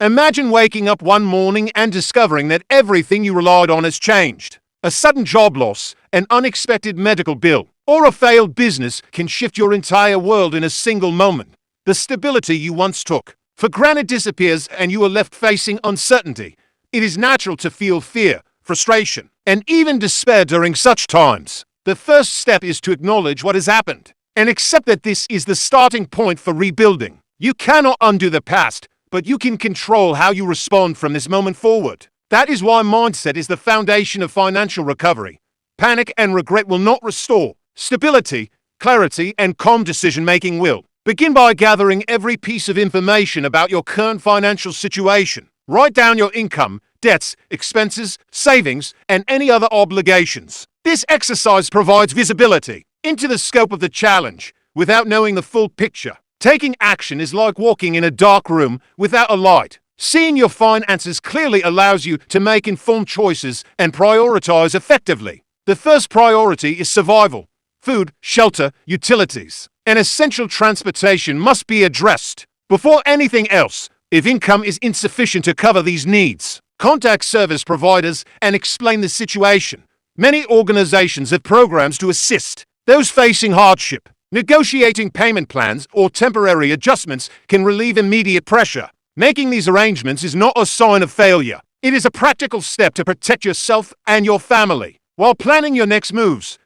Imagine waking up one morning and discovering that everything you relied on has changed. A sudden job loss, an unexpected medical bill, or a failed business can shift your entire world in a single moment. The stability you once took for granted disappears and you are left facing uncertainty. It is natural to feel fear, frustration, and even despair during such times. The first step is to acknowledge what has happened and accept that this is the starting point for rebuilding. You cannot undo the past, but you can control how you respond from this moment forward. That is why mindset is the foundation of financial recovery. Panic and regret will not restore. Stability, clarity, and calm decision-making will. Begin by gathering every piece of information about your current financial situation. Write down your income, debts, expenses, savings, and any other obligations. This exercise provides visibility into the scope of the challenge without knowing the full picture. Taking action is like walking in a dark room without a light. Seeing your finances clearly allows you to make informed choices and prioritize effectively. The first priority is survival. Food, shelter, utilities, and essential transportation must be addressed. Before anything else, if income is insufficient to cover these needs, contact service providers and explain the situation. Many organizations have programs to assist those facing hardship. Negotiating payment plans or temporary adjustments can relieve immediate pressure. Making these arrangements is not a sign of failure. It is a practical step to protect yourself and your family. While planning your next moves,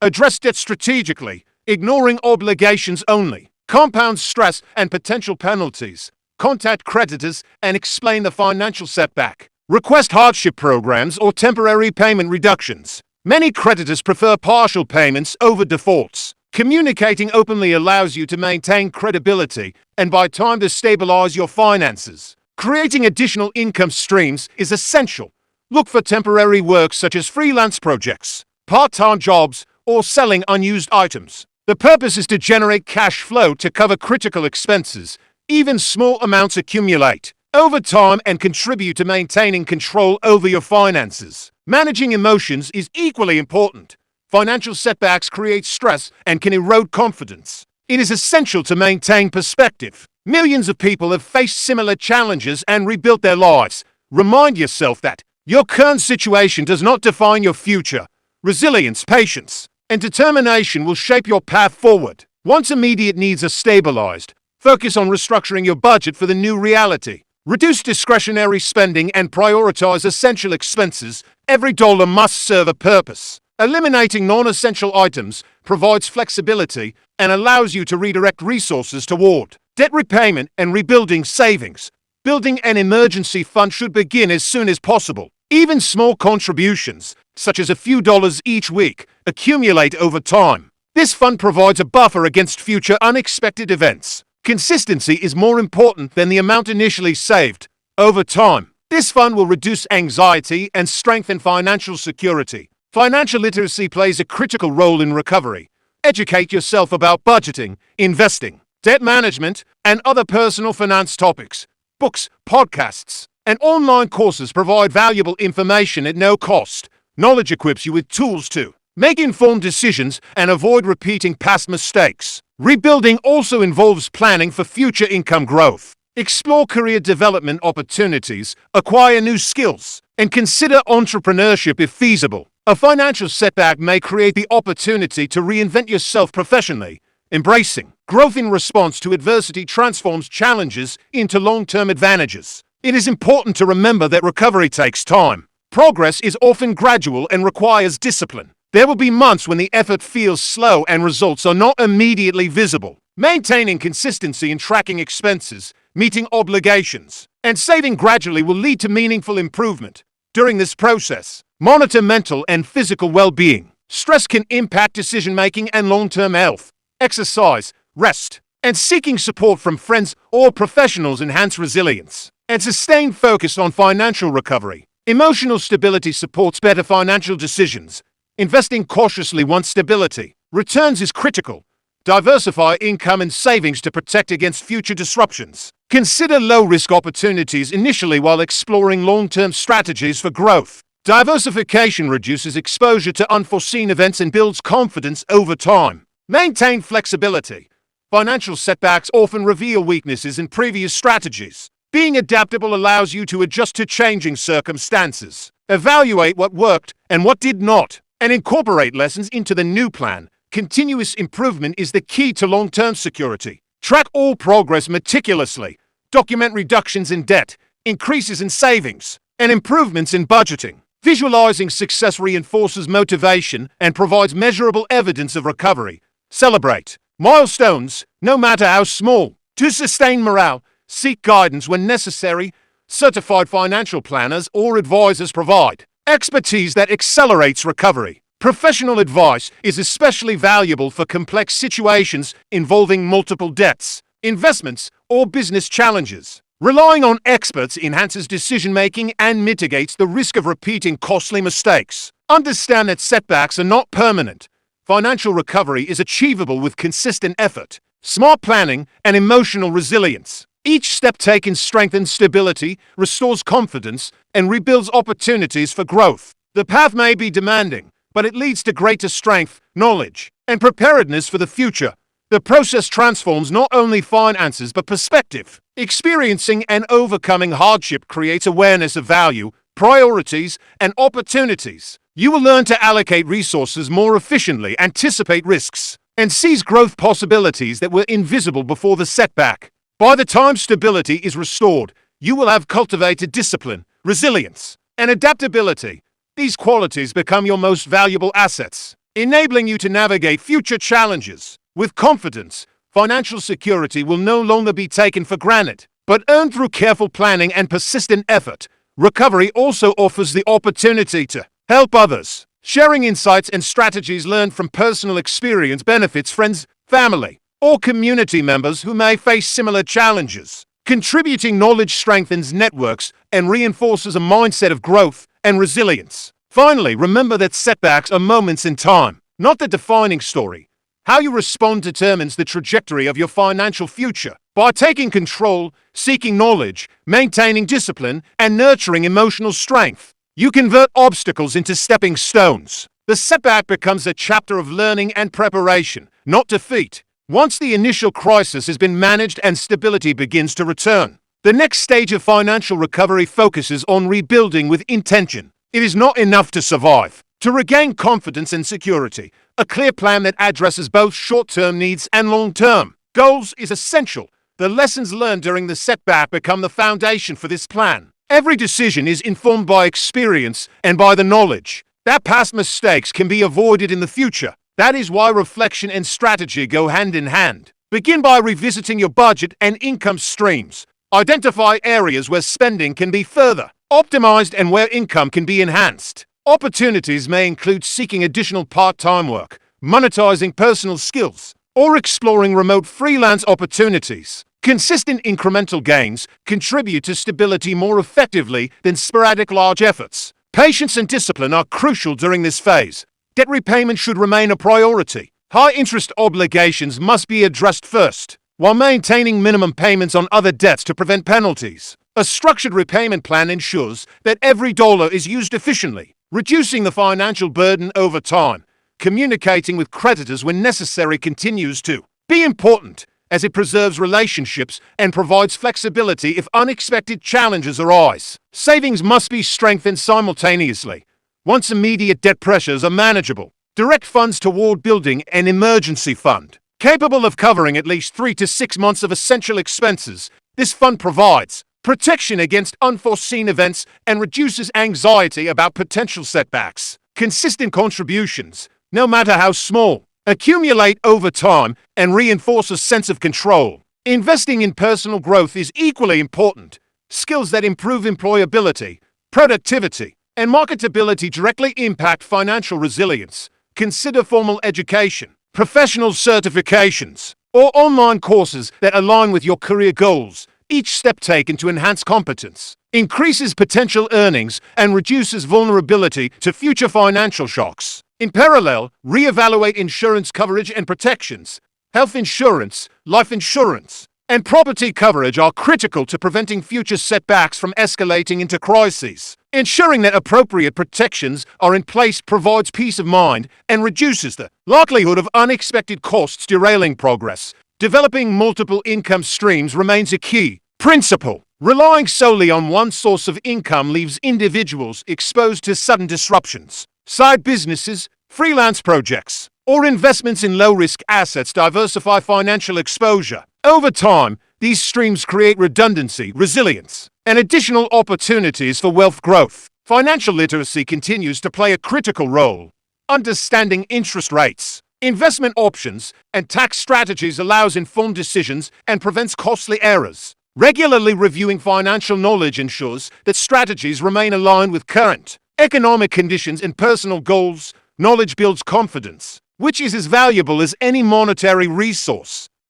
address debt strategically. Ignoring obligations only compounds stress and potential penalties. Contact creditors and explain the financial setback. Request hardship programs or temporary payment reductions. Many creditors prefer partial payments over defaults. Communicating openly allows you to maintain credibility and buy time to stabilize your finances. Creating additional income streams is essential. Look for temporary work such as freelance projects, part-time jobs, or selling unused items. The purpose is to generate cash flow to cover critical expenses. Even small amounts accumulate over time and contribute to maintaining control over your finances. Managing emotions is equally important. Financial setbacks create stress and can erode confidence. It is essential to maintain perspective. Millions of people have faced similar challenges and rebuilt their lives. Remind yourself that your current situation does not define your future. Resilience, patience, and determination will shape your path forward. Once immediate needs are stabilized, focus on restructuring your budget for the new reality. Reduce discretionary spending and prioritize essential expenses. Every dollar must serve a purpose. Eliminating non-essential items provides flexibility and allows you to redirect resources toward debt repayment and rebuilding savings. Building an emergency fund should begin as soon as possible. Even small contributions, such as a few dollars each week, accumulate over time. This fund provides a buffer against future unexpected events. Consistency is more important than the amount initially saved. Over time, this fund will reduce anxiety and strengthen financial security. Financial literacy plays a critical role in recovery. Educate yourself about budgeting, investing, debt management, and other personal finance topics. Books, podcasts, and online courses provide valuable information at no cost. Knowledge equips you with tools to make informed decisions and avoid repeating past mistakes. Rebuilding also involves planning for future income growth. Explore career development opportunities, acquire new skills, and consider entrepreneurship if feasible. A financial setback may create the opportunity to reinvent yourself professionally. Embracing growth in response to adversity transforms challenges into long-term advantages. It is important to remember that recovery takes time. Progress is often gradual and requires discipline. There will be months when the effort feels slow and results are not immediately visible. Maintaining consistency in tracking expenses, meeting obligations, and saving gradually will lead to meaningful improvement. During this process, monitor mental and physical well-being. Stress can impact decision-making and long-term health. Exercise, rest, and seeking support from friends or professionals enhance resilience and sustain focus on financial recovery. Emotional stability supports better financial decisions. Investing cautiously once stability returns is critical. Diversify income and savings to protect against future disruptions. Consider low-risk opportunities initially while exploring long-term strategies for growth. Diversification reduces exposure to unforeseen events and builds confidence over time. Maintain flexibility. Financial setbacks often reveal weaknesses in previous strategies. Being adaptable allows you to adjust to changing circumstances, evaluate what worked and what did not, and incorporate lessons into the new plan. Continuous improvement is the key to long-term security. Track all progress meticulously. Document reductions in debt, increases in savings, and improvements in budgeting. Visualizing success reinforces motivation and provides measurable evidence of recovery. Celebrate milestones, no matter how small. To sustain morale, seek guidance when necessary. Certified financial planners or advisors provide expertise that accelerates recovery. Professional advice is especially valuable for complex situations involving multiple debts, investments, or business challenges. Relying on experts enhances decision-making and mitigates the risk of repeating costly mistakes. Understand that setbacks are not permanent. Financial recovery is achievable with consistent effort, smart planning, and emotional resilience. Each step taken strengthens stability, restores confidence, and rebuilds opportunities for growth. The path may be demanding, but it leads to greater strength, knowledge, and preparedness for the future. The process transforms not only finances but perspective. Experiencing and overcoming hardship creates awareness of value, priorities, and opportunities. You will learn to allocate resources more efficiently, anticipate risks, and seize growth possibilities that were invisible before the setback. By the time stability is restored, you will have cultivated discipline, resilience, and adaptability. These qualities become your most valuable assets, enabling you to navigate future challenges with confidence. Financial security will no longer be taken for granted, but earned through careful planning and persistent effort. Recovery also offers the opportunity to help others. Sharing insights and strategies learned from personal experience benefits friends, family, or community members who may face similar challenges. Contributing knowledge strengthens networks and reinforces a mindset of growth and resilience. Finally, remember that setbacks are moments in time, not the defining story. How you respond determines the trajectory of your financial future. By taking control, seeking knowledge, maintaining discipline, and nurturing emotional strength, you convert obstacles into stepping stones. The setback becomes a chapter of learning and preparation, not defeat. Once the initial crisis has been managed and stability begins to return, the next stage of financial recovery focuses on rebuilding with intention. It is not enough to survive. To regain confidence and security, a clear plan that addresses both short-term needs and long-term goals is essential. The lessons learned during the setback become the foundation for this plan. Every decision is informed by experience and by the knowledge that past mistakes can be avoided in the future. That is why reflection and strategy go hand in hand. Begin by revisiting your budget and income streams. Identify areas where spending can be further optimized and where income can be enhanced. Opportunities may include seeking additional part-time work, monetizing personal skills, or exploring remote freelance opportunities. Consistent incremental gains contribute to stability more effectively than sporadic large efforts. Patience and discipline are crucial during this phase. Debt repayment should remain a priority. High-interest obligations must be addressed first, while maintaining minimum payments on other debts to prevent penalties. A structured repayment plan ensures that every dollar is used efficiently, reducing the financial burden over time. Communicating with creditors when necessary continues to be important, as it preserves relationships and provides flexibility if unexpected challenges arise. Savings must be strengthened simultaneously. Once immediate debt pressures are manageable, direct funds toward building an emergency fund, capable of covering at least 3 to 6 months of essential expenses. This fund provides protection against unforeseen events and reduces anxiety about potential setbacks. Consistent contributions, no matter how small, accumulate over time and reinforce a sense of control. Investing in personal growth is equally important. Skills that improve employability, productivity, and marketability directly impact financial resilience. Consider formal education, professional certifications, or online courses that align with your career goals. Each step taken to enhance competence increases potential earnings and reduces vulnerability to future financial shocks. In parallel, reevaluate insurance coverage and protections. Health insurance, life insurance, and property coverage are critical to preventing future setbacks from escalating into crises. Ensuring that appropriate protections are in place provides peace of mind and reduces the likelihood of unexpected costs derailing progress. Developing multiple income streams remains a key principle. Relying solely on one source of income leaves individuals exposed to sudden disruptions. Side businesses, freelance projects, or investments in low-risk assets diversify financial exposure. Over time, these streams create redundancy, resilience, and additional opportunities for wealth growth. Financial literacy continues to play a critical role. Understanding interest rates, investment options, and tax strategies allows informed decisions and prevents costly errors. Regularly reviewing financial knowledge ensures that strategies remain aligned with current economic conditions and personal goals. Knowledge builds confidence, which is as valuable as any monetary resource.